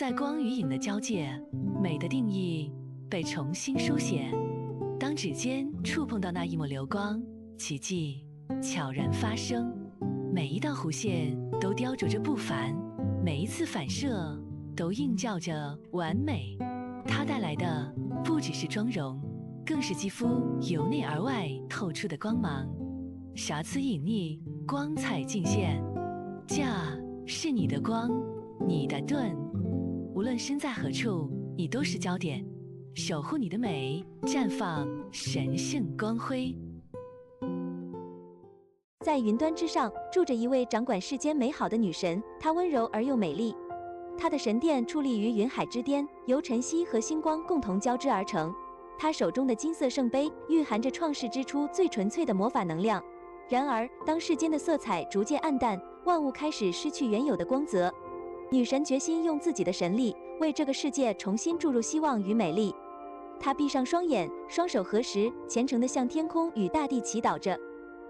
在光与影的交界，美的定义被重新书写。当指尖触碰到那一抹流光，奇迹悄然发生。每一道弧线都雕琢着不凡，每一次反射都映照着完美。它带来的不只是妆容，更是肌肤由内而外透出的光芒，瑕疵隐匿，光彩尽现。驾是你的光，你的盾，无论身在何处，你都是焦点，守护你的美，绽放神圣光辉。在云端之上住着一位掌管世间美好的女神，她温柔而又美丽。她的神殿矗立于云海之巅，由晨曦和星光共同交织而成。她手中的金色圣杯蕴含着创世之初最纯粹的魔法能量。然而，当世间的色彩逐渐暗淡，万物开始失去原有的光泽，女神决心用自己的神力为这个世界重新注入希望与美丽。她闭上双眼，双手合十，虔诚地向天空与大地祈祷着。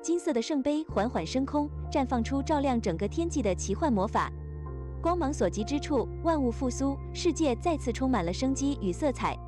金色的圣杯缓缓升空，绽放出照亮整个天际的奇幻魔法。光芒所及之处，万物复苏，世界再次充满了生机与色彩。